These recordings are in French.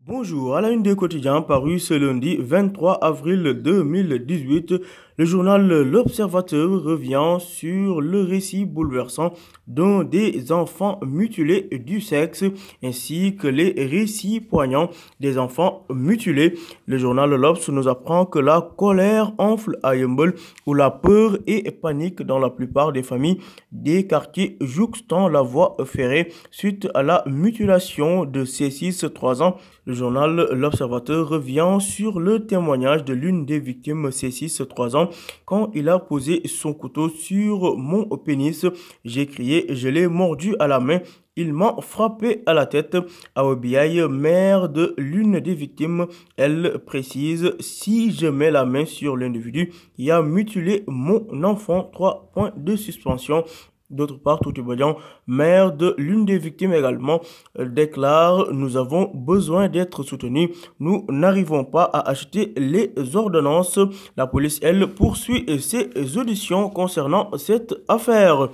Bonjour, à la une des quotidiens paru ce lundi 23 avril 2018, le journal L'Observateur revient sur le récit bouleversant d'un des enfants mutilés du sexe ainsi que les récits poignants des enfants mutilés. Le journal L'Obs nous apprend que la colère enfle à Yeumbeul où la peur et panique dans la plupart des familles des quartiers jouxtant la voie ferrée suite à la mutilation de C6 3 ans. Le journal L'Observateur revient sur le témoignage de l'une des victimes C6 3 ans. Quand il a posé son couteau sur mon pénis, j'ai crié, je l'ai mordu à la main. Il m'a frappé à la tête. Aobiaï, mère de l'une des victimes, elle précise, si je mets la main sur l'individu qui a mutilé mon enfant, 3 points de suspension. D'autre part, Toutibodian, mère de l'une des victimes également, déclare « Nous avons besoin d'être soutenus. Nous n'arrivons pas à acheter les ordonnances. » La police, elle, poursuit ses auditions concernant cette affaire.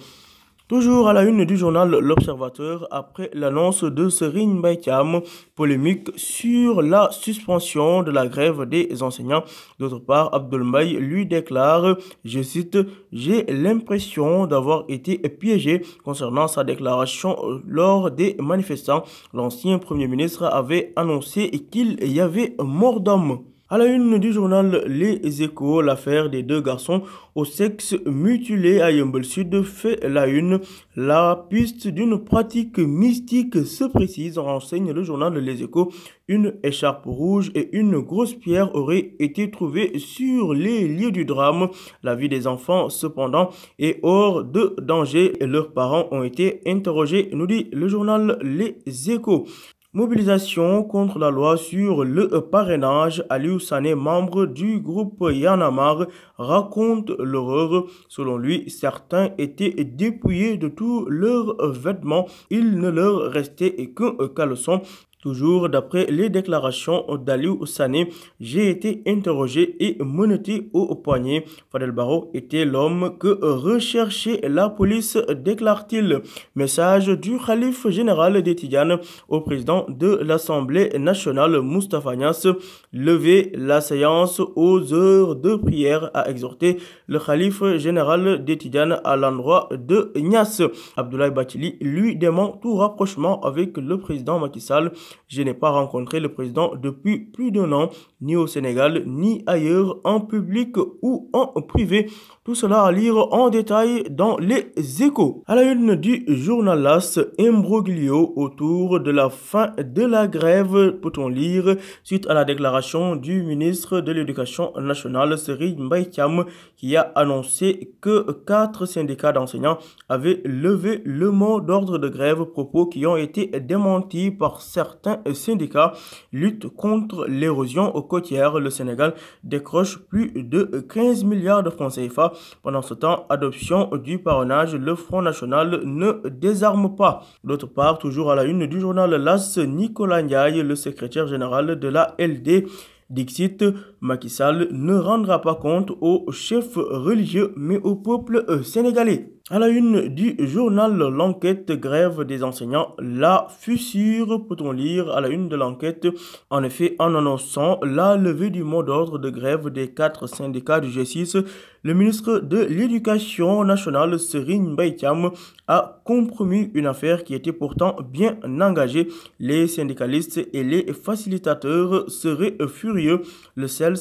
Toujours à la une du journal L'Observateur, après l'annonce de Serigne Mbaye Thiam, polémique sur la suspension de la grève des enseignants. D'autre part, Abdoul Mbaye lui déclare, je cite, « J'ai l'impression d'avoir été piégé » concernant sa déclaration lors des manifestants. L'ancien Premier ministre avait annoncé qu'il y avait mort d'homme. À la une du journal Les Échos, l'affaire des deux garçons au sexe mutilé à Yeumbeul Sud fait la une. La piste d'une pratique mystique se précise, renseigne le journal Les Échos. Une écharpe rouge et une grosse pierre auraient été trouvées sur les lieux du drame. La vie des enfants, cependant, est hors de danger et leurs parents ont été interrogés, nous dit le journal Les Échos. Mobilisation contre la loi sur le parrainage. Aliou Sané, membre du groupe Y'en a marre, raconte l'horreur. Selon lui, certains étaient dépouillés de tous leurs vêtements. Il ne leur restait qu'un caleçon. Toujours d'après les déclarations d'Aliou Sané, j'ai été interrogé et menotté au poignet. Fadel Barro était l'homme que recherchait la police, déclare-t-il. Message du khalife général des Tidianes au président de l'Assemblée nationale, Moustapha Niasse. Lever la séance aux heures de prière, a exhorté le khalife général des Tidianes à l'endroit de Niasse. Abdoulaye Bathily lui dément tout rapprochement avec le président Macky Sall. Je n'ai pas rencontré le président depuis plus d'1 an, ni au Sénégal, ni ailleurs, en public ou en privé. Tout cela à lire en détail dans les Échos. À la une du journal L'As, imbroglio autour de la fin de la grève, peut-on lire, suite à la déclaration du ministre de l'Éducation nationale, Serigne Mbaye Thiam, qui a annoncé que 4 syndicats d'enseignants avaient levé le mot d'ordre de grève, propos qui ont été démentis par certains syndicats. Lutte contre l'érosion côtière, le Sénégal décroche plus de 15 milliards de francs CFA. Pendant ce temps, adoption du parrainage, le Front National ne désarme pas. D'autre part, toujours à la une du journal L'As, Nicolas Ndiaye, le secrétaire général de la LD, Dixit, Macky Sall ne rendra pas compte aux chefs religieux mais au peuple sénégalais. À la une du journal L'Enquête, grève des enseignants, la fissure, peut-on lire à la une de l'enquête. En effet, en annonçant la levée du mot d'ordre de grève des 4 syndicats du G6, le ministre de l'Éducation nationale, Serigne Mbaye Thiam, a compromis une affaire qui était pourtant bien engagée. Les syndicalistes et les facilitateurs seraient furieux. Le CELS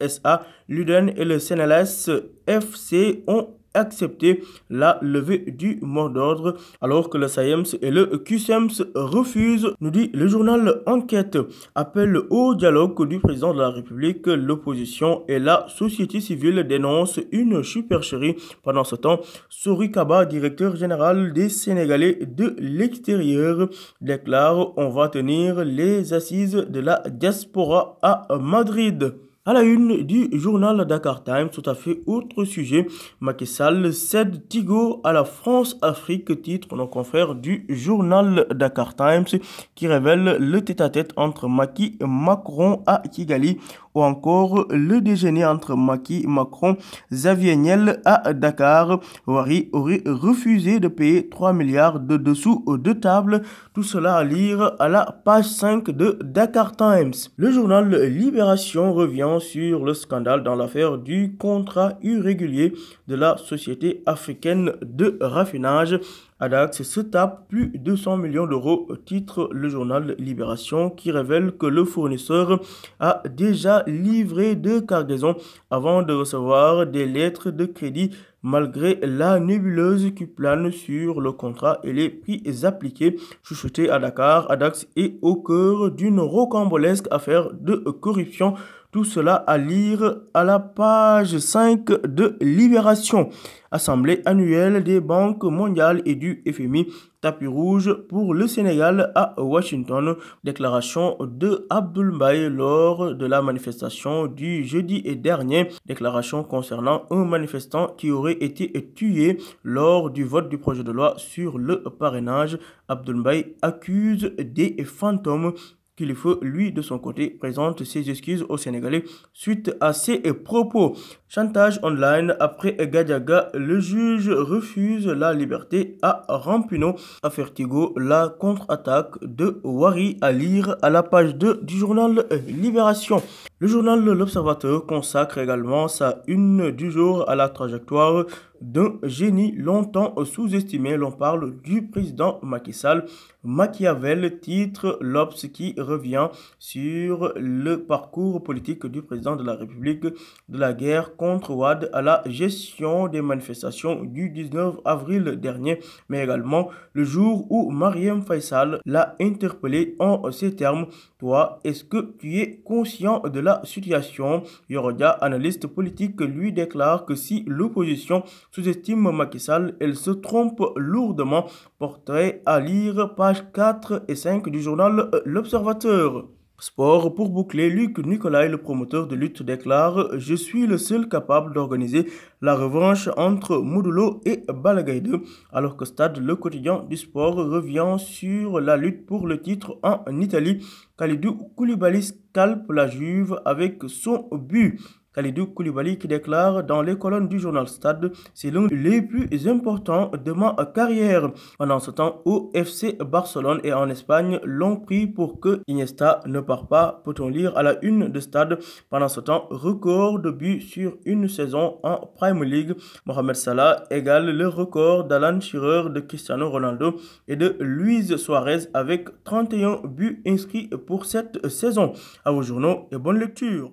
SA, l'UDEN et le CNLS FC ont accepter la levée du mot d'ordre alors que le SAEMS et le QSEMS refusent, nous dit le journal Enquête. Appel au dialogue du président de la République, l'opposition et la société civile dénoncent une supercherie. Pendant ce temps, Sori Kaba, directeur général des Sénégalais de l'extérieur, déclare « On va tenir les assises de la diaspora à Madrid ». À la une du journal Dakar Times, tout à fait autre sujet, Macky Sall cède Tigo à la France-Afrique, titre nos confrères du journal Dakar Times, qui révèle le tête-à-tête entre Macky et Macron à Kigali ou encore le déjeuner entre Macky, Macron, Xavier Niel à Dakar. Wari aurait refusé de payer 3 milliards de dessous de table. Tout cela à lire à la page 5 de Dakar Times. Le journal Libération revient sur le scandale dans l'affaire du contrat irrégulier de la société africaine de raffinage. Adax se tape plus de 100 millions d'euros, titre le journal Libération, qui révèle que le fournisseur a déjà livré 2 cargaisons avant de recevoir des lettres de crédit malgré la nébuleuse qui plane sur le contrat et les prix appliqués. Chuchoté à Dakar, Adax est au cœur d'une rocambolesque affaire de corruption. Tout cela à lire à la page 5 de Libération. Assemblée annuelle des banques mondiales et du FMI. Tapis rouge pour le Sénégal à Washington. Déclaration de Abdoul Mbaye lors de la manifestation du jeudi dernier. Déclaration concernant un manifestant qui aurait été tué lors du vote du projet de loi sur le parrainage. Abdoul Mbaye accuse des fantômes. Kilifeu, lui, de son côté, présente ses excuses aux Sénégalais suite à ses propos. Chantage online après Gadiaga, le juge refuse la liberté à Rampino. À Fertigo, la contre-attaque de Wari à lire à la page 2 du journal Libération. Le journal L'Observateur consacre également sa une du jour à la trajectoire d'un génie longtemps sous-estimé. L'on parle du président Macky Sall. Machiavel, titre l'Obs, qui revient sur le parcours politique du président de la République, de la guerre contre Wade à la gestion des manifestations du 19 avril dernier, mais également le jour où Marième Faye Sall l'a interpellé en ces termes: toi, est-ce que tu es conscient de la situation? Yorodia, analyste politique, lui déclare que si l'opposition sous-estime Macky Sall, elle se trompe lourdement. Portrait à lire, pages 4 et 5 du journal L'Observateur. Sport, pour boucler, Luc Nicolaï, le promoteur de lutte, déclare: je suis le seul capable d'organiser la revanche entre Modulo et Balla Gaye 2. Alors que Stade, le quotidien du sport, revient sur la lutte pour le titre en Italie. Kalidou Koulibaly scalpe la Juve avec son but. Kalidou Koulibaly qui déclare dans les colonnes du journal Stade: c'est l'un des plus importants de ma carrière. Pendant ce temps, au FC Barcelone et en Espagne l'ont pris pour que Iniesta ne part pas, peut-on lire à la une de Stade. Pendant ce temps, record de buts sur une saison en Premier League. Mohamed Salah égale le record d'Alan Shearer, de Cristiano Ronaldo et de Luis Suarez avec 31 buts inscrits pour cette saison. À vos journaux et bonne lecture.